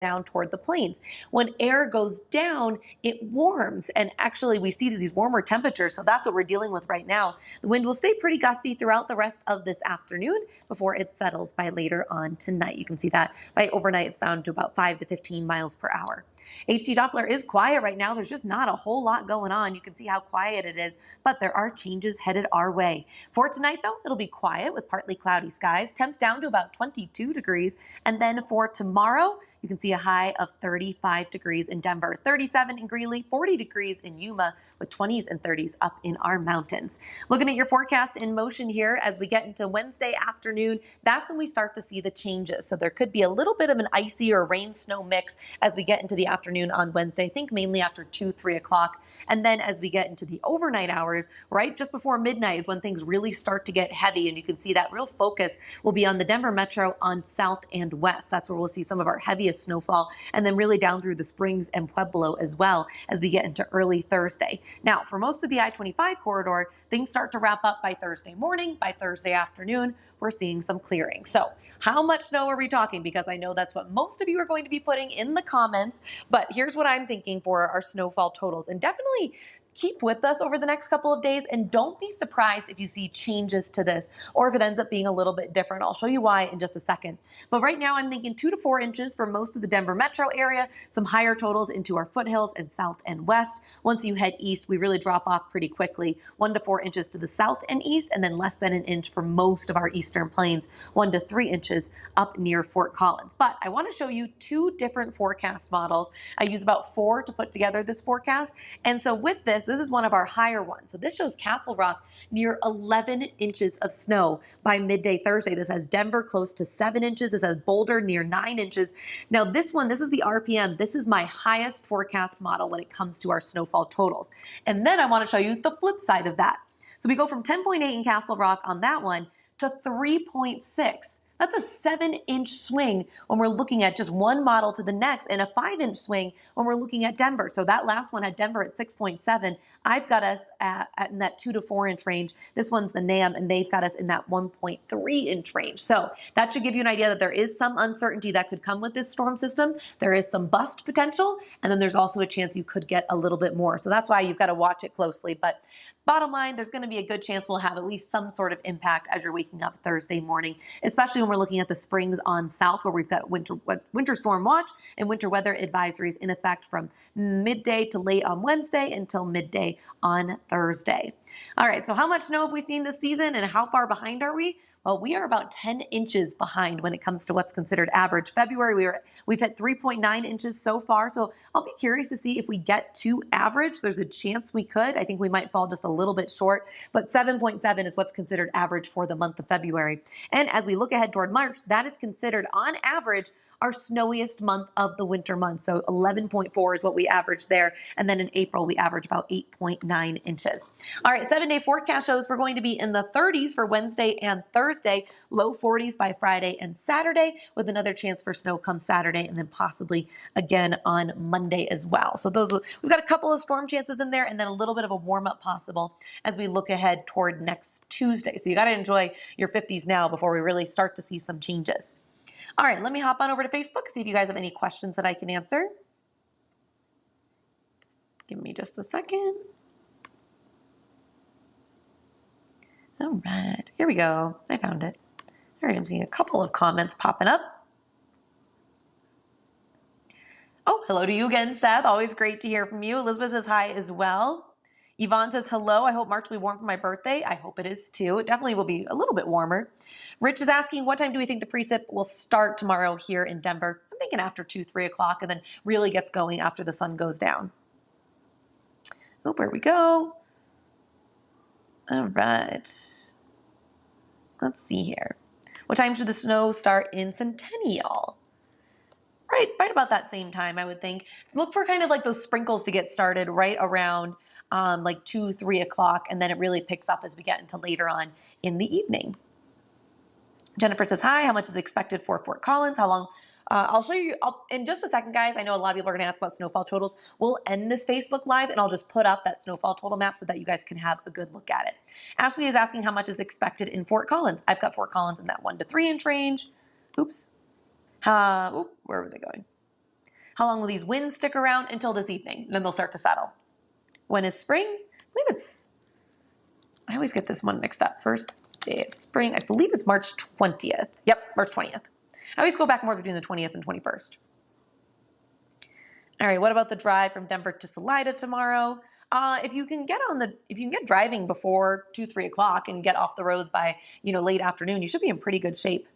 down toward the plains. When air goes down, it warms, and actually we see these warmer temperatures, so that's what we're dealing with right now. The wind will stay pretty gusty throughout the rest of this afternoon before it settles by later on tonight. You can see that by overnight it's down to about 5 to 15 miles per hour. HT Doppler is quiet right now. There's just not a whole lot going on. You can see how quiet it is, but there are changes headed our way. For tonight, though, it'll be quiet with partly cloudy skies. Temps down to about 22 degrees. And then for tomorrow, you can see a high of 35 degrees in Denver, 37 in Greeley, 40 degrees in Yuma, with 20s and 30s up in our mountains. Looking at your forecast in motion here as we get into Wednesday afternoon, that's when we start to see the changes. So there could be a little bit of an icy or rain snow mix as we get into the afternoon on Wednesday. I think mainly after 2, 3 o'clock. And then as we get into the overnight hours, right just before midnight is when things really start to get heavy. And you can see that real focus will be on the Denver metro on south and west. That's where we'll see some of our heaviest snowfall, and then really down through the Springs and Pueblo as well as we get into early Thursday. Now, for most of the I-25 corridor, things start to wrap up by Thursday morning. By Thursday afternoon, we're seeing some clearing. So how much snow are we talking? Because I know that's what most of you are going to be putting in the comments, but here's what I'm thinking for our snowfall totals. And definitely keep with us over the next couple of days, and don't be surprised if you see changes to this or if it ends up being a little bit different. I'll show you why in just a second. But right now I'm thinking 2 to 4 inches for most of the Denver metro area, some higher totals into our foothills and south and west. Once you head east, we really drop off pretty quickly, 1 to 4 inches to the south and east, and then less than an inch for most of our eastern plains, 1 to 3 inches up near Fort Collins. But I want to show you 2 different forecast models. I use about 4 to put together this forecast. And so with this is one of our higher ones. So this shows Castle Rock near 11 inches of snow by midday Thursday. This has Denver close to 7 inches. This has Boulder near 9 inches. Now this one, this is the RPM. This is my highest forecast model when it comes to our snowfall totals. And then I want to show you the flip side of that. So we go from 10.8 in Castle Rock on that one to 3.6. That's a 7-inch swing when we're looking at just one model to the next, and a 5-inch swing when we're looking at Denver. So that last one had Denver at 6.7. I've got us in that 2 to 4 inch range. This one's the NAM, and they've got us in that 1.3 inch range. So that should give you an idea that there is some uncertainty that could come with this storm system. There is some bust potential, and then there's also a chance you could get a little bit more. So that's why you've got to watch it closely. But bottom line, there's going to be a good chance we'll have at least some sort of impact as you're waking up Thursday morning, especially when we're looking at the Springs on south, where we've got winter storm watch and winter weather advisories in effect from midday to late on Wednesday until midday on Thursday. All right, so how much snow have we seen this season, and how far behind are we? Well, we are about 10 inches behind when it comes to what's considered average. February, we've hit 3.9 inches so far, so I'll be curious to see if we get to average. There's a chance we could. I think we might fall just a little bit short, but 7.7 is what's considered average for the month of February. And as we look ahead toward March, that is considered, on average, our snowiest month of the winter months. So 11.4 is what we average there. And then in April, we average about 8.9 inches. All right, 7-day forecast shows we're going to be in the 30s for Wednesday and Thursday, low 40s by Friday and Saturday, with another chance for snow come Saturday, and then possibly again on Monday as well. So we've got a couple of storm chances in there, and then a little bit of a warm up possible as we look ahead toward next Tuesday. So you got to enjoy your 50s now before we really start to see some changes. All right, let me hop on over to Facebook, see if you guys have any questions that I can answer. Give me just a second. All right, here we go. I found it. All right, I'm seeing a couple of comments popping up. Oh, hello to you again, Seth. Always great to hear from you. Elizabeth says hi as well. Yvonne says, hello, I hope March will be warm for my birthday. I hope it is too. It definitely will be a little bit warmer. Rich is asking, what time do we think the precip will start tomorrow here in Denver? I'm thinking after 2, 3 o'clock, and then really gets going after the sun goes down. Oh, there we go. All right. Let's see here. What time should the snow start in Centennial? Right about that same time, I would think. Look for kind of like those sprinkles to get started right around like 2, 3 o'clock, and then it really picks up as we get into later on in the evening. Jennifer says, hi, how much is expected for Fort Collins? How long? I'll show you in just a second, guys. I know a lot of people are going to ask about snowfall totals. We'll end this Facebook Live, and I'll just put up that snowfall total map so that you guys can have a good look at it. Ashley is asking how much is expected in Fort Collins. I've got Fort Collins in that 1 to 3 inch range. Oops. Where were they going? How long will these winds stick around? Until this evening, and then they'll start to settle. When is spring? I always get this one mixed up. First day of spring, I believe it's March 20th. Yep, March 20th. I always go back more between the 20th and 21st. All right, what about the drive from Denver to Salida tomorrow? If you can get driving before 2-3 o'clock and get off the roads by late afternoon, you should be in pretty good shape.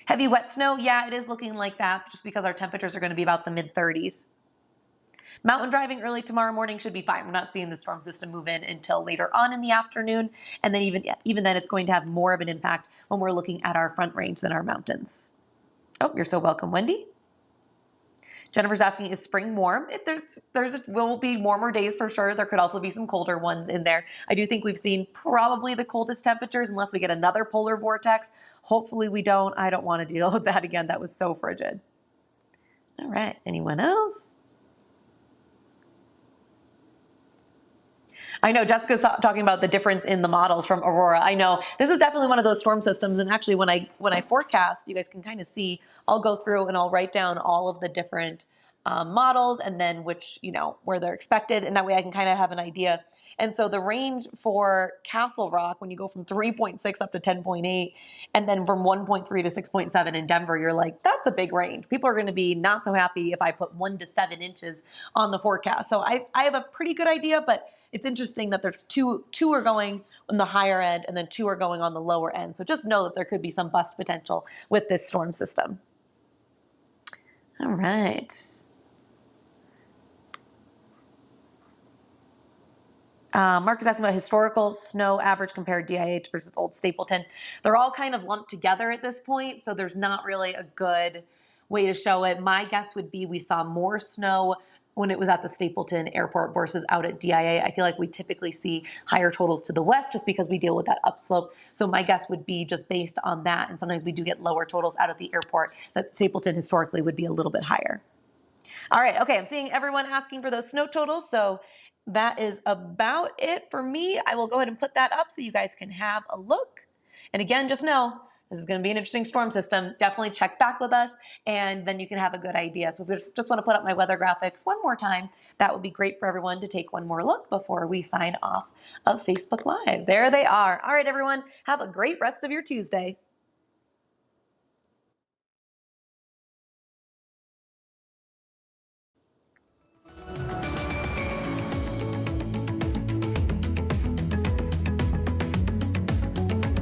Heavy wet snow, yeah, it is looking like that just because our temperatures are going to be about the mid-30s. Mountain driving early tomorrow morning should be fine. We're not seeing the storm system move in until later on in the afternoon, and then even then, it's going to have more of an impact when we're looking at our front range than our mountains. Oh, you're so welcome, Wendy. Jennifer's asking, is spring warm? Will be warmer days for sure. There could also be some colder ones in there. I do think we've seen probably the coldest temperatures unless we get another polar vortex. Hopefully we don't. I don't want to deal with that again. That was so frigid. All right, anyone else? I know Jessica's talking about the difference in the models from Aurora. I know this is definitely one of those storm systems. And actually when I forecast, you guys can kind of see, I'll go through and I'll write down all of the different models and then where they're expected. And that way I can kind of have an idea. And so the range for Castle Rock, when you go from 3.6 up to 10.8, and then from 1.3 to 6.7 in Denver, you're like, that's a big range. People are going to be not so happy if I put 1 to 7 inches on the forecast. So I have a pretty good idea, but it's interesting that there's two are going on the higher end and then 2 are going on the lower end. So just know that there could be some bust potential with this storm system. All right. Mark is asking about historical snow average compared DIH versus old Stapleton. They're all kind of lumped together at this point, so there's not really a good way to show it. My guess would be we saw more snow when it was at the Stapleton airport versus out at DIA. I feel like we typically see higher totals to the west just because we deal with that upslope. So my guess would be just based on that, and sometimes we do get lower totals out at the airport, that Stapleton historically would be a little bit higher. All right, okay, I'm seeing everyone asking for those snow totals, so that is about it for me. I will go ahead and put that up so you guys can have a look. And again, just know, this is going to be an interesting storm system. Definitely check back with us, and then you can have a good idea. So if you just want to put up my weather graphics one more time, that would be great for everyone to take one more look before we sign off of Facebook Live. There they are. All right, everyone, have a great rest of your Tuesday.